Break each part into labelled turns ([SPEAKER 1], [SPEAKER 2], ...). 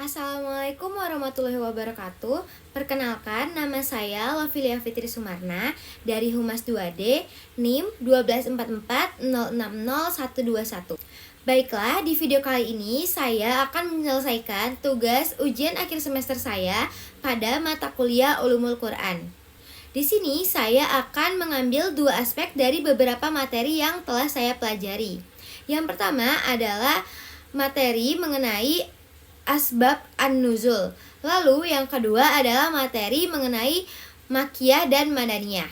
[SPEAKER 1] Assalamualaikum warahmatullahi wabarakatuh. Perkenalkan, nama saya Lovilia Fitri Sumarna dari Humas 2D, NIM 124406021. Baiklah, di video kali ini saya akan menyelesaikan tugas ujian akhir semester saya pada mata kuliah Ulumul Quran. Di sini saya akan mengambil dua aspek dari beberapa materi yang telah saya pelajari. Yang pertama adalah materi mengenai asbab an-nuzul. Lalu yang kedua adalah materi mengenai makiyah dan madaniyah.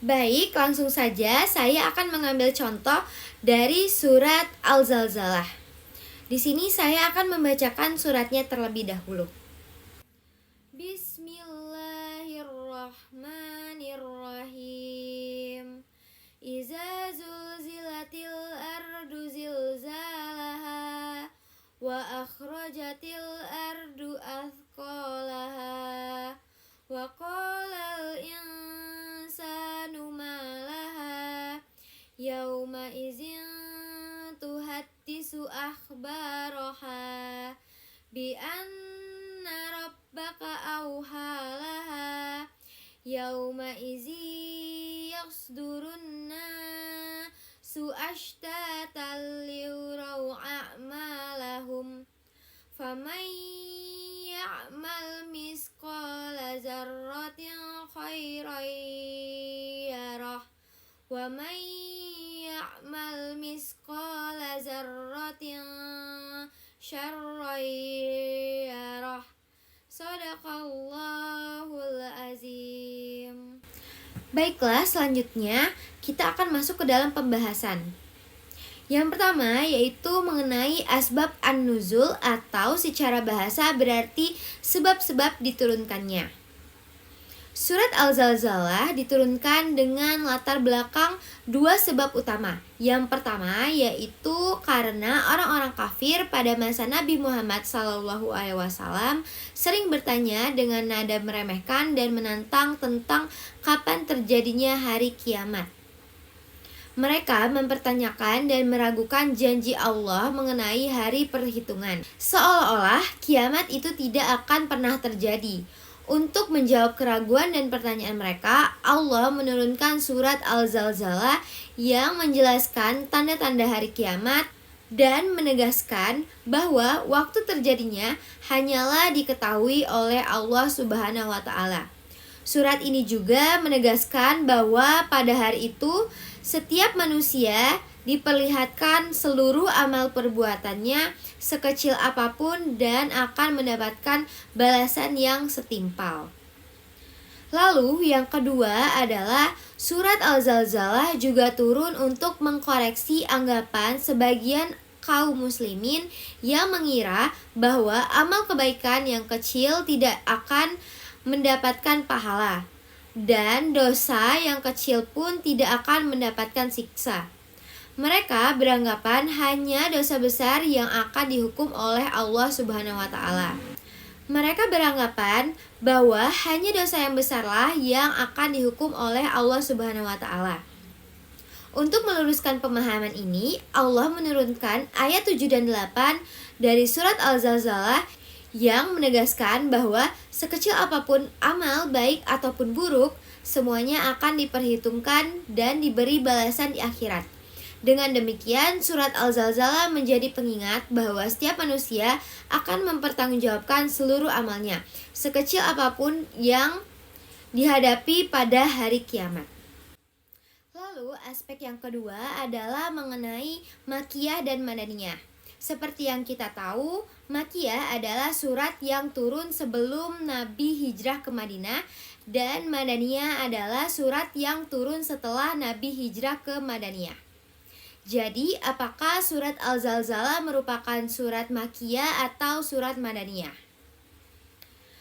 [SPEAKER 1] Baik, langsung saja saya akan mengambil contoh dari surat Al-Zalzalah. Di sini saya akan membacakan suratnya terlebih dahulu. Bismillahirrahmanirrahim. Iza zulzilatil ardu zilzalaha wa akhrajatil ardu athqalaha wa qalal insanu malaha yauma izin tuhaddisu akhbaraha bi anna rabbaka awhalaha yauma izi yasdurun nasu ashtatan liuraw a'malahum faman ya'mal misqala zarratin khairan yarah wa man ya'mal misqala zarratin syarran yarah. Shadaqallahul azim. Baiklah, selanjutnya kita akan masuk ke dalam pembahasan. Yang pertama yaitu mengenai asbab an-nuzul atau secara bahasa berarti sebab-sebab diturunkannya. Surat Al-Zalzalah diturunkan dengan latar belakang dua sebab utama. Yang pertama yaitu karena orang-orang kafir pada masa Nabi Muhammad SAW sering bertanya dengan nada meremehkan dan menantang tentang kapan terjadinya hari kiamat. Mereka mempertanyakan dan meragukan janji Allah mengenai hari perhitungan, seolah-olah kiamat itu tidak akan pernah terjadi. Untuk menjawab keraguan dan pertanyaan mereka, Allah menurunkan surat Al-Zalzalah yang menjelaskan tanda-tanda hari kiamat dan menegaskan bahwa waktu terjadinya hanyalah diketahui oleh Allah Subhanahu wa Ta'ala. Surat ini juga menegaskan bahwa pada hari itu setiap manusia diperlihatkan seluruh amal perbuatannya sekecil apapun dan akan mendapatkan balasan yang setimpal. Lalu yang kedua adalah surat Al-Zalzalah juga turun untuk mengkoreksi anggapan sebagian kaum muslimin yang mengira bahwa amal kebaikan yang kecil tidak akan mendapatkan pahala dan dosa yang kecil pun tidak akan mendapatkan siksa. Mereka beranggapan hanya dosa besar yang akan dihukum oleh Allah Subhanahu wa Ta'ala. Mereka beranggapan bahwa hanya dosa yang besarlah yang akan dihukum oleh Allah Subhanahu wa Ta'ala. Untuk meluruskan pemahaman ini, Allah menurunkan ayat 7 dan 8 dari surat Al-Zalzalah yang menegaskan bahwa sekecil apapun amal baik ataupun buruk, semuanya akan diperhitungkan dan diberi balasan di akhirat. Dengan demikian, surat Al-Zalzalah menjadi pengingat bahwa setiap manusia akan mempertanggungjawabkan seluruh amalnya, sekecil apapun yang dihadapi pada hari kiamat. Lalu, aspek yang kedua adalah mengenai makiyah dan madaniyah. Seperti yang kita tahu, makiyah adalah surat yang turun sebelum Nabi hijrah ke Madinah, dan madaniyah adalah surat yang turun setelah Nabi hijrah ke Madaniyah. Jadi, apakah surat Al-Zalzalah merupakan surat makiyah atau surat madaniyah?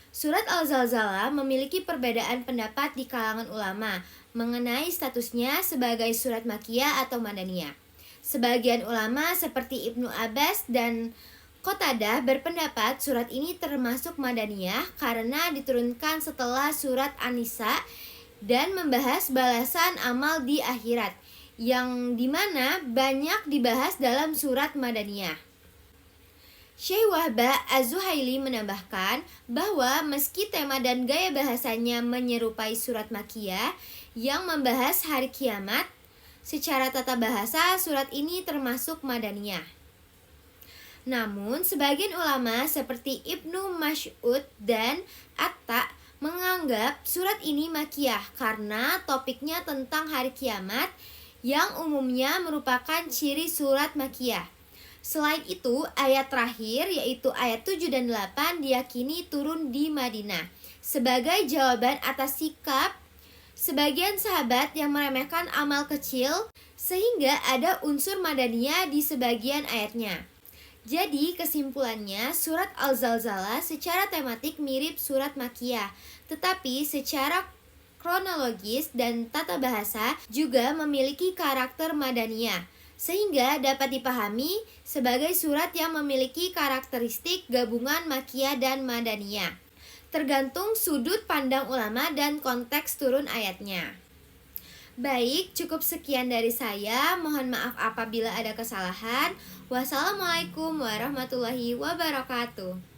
[SPEAKER 1] Surat Al-Zalzalah memiliki perbedaan pendapat di kalangan ulama mengenai statusnya sebagai surat makiyah atau madaniyah. Sebagian ulama seperti Ibnu Abbas dan Qatadah berpendapat surat ini termasuk madaniyah karena diturunkan setelah surat An-Nisa dan membahas balasan amal di akhirat, yang dimana banyak dibahas dalam surat madaniyah. Syekh Wahbah Az-Zuhaili menambahkan bahwa meski tema dan gaya bahasanya menyerupai surat Makkiyah yang membahas hari kiamat, secara tata bahasa surat ini termasuk Madaniyah. Namun, sebagian ulama seperti Ibnu Mas'ud dan Atta menganggap surat ini Makkiyah karena topiknya tentang hari kiamat yang umumnya merupakan ciri surat Makkiyah. Selain itu, ayat terakhir yaitu ayat 7 dan 8 diyakini turun di Madinah sebagai jawaban atas sikap sebagian sahabat yang meremehkan amal kecil sehingga ada unsur Madaniyah di sebagian ayatnya. Jadi kesimpulannya surat Al-Zalzalah secara tematik mirip surat Makkiyah, tetapi secara kronologis dan tata bahasa juga memiliki karakter Madaniyah, sehingga dapat dipahami sebagai surat yang memiliki karakteristik gabungan Makkiyah dan Madaniyah, tergantung sudut pandang ulama dan konteks turun ayatnya. Baik, cukup sekian dari saya. Mohon maaf apabila ada kesalahan. Wassalamualaikum warahmatullahi wabarakatuh.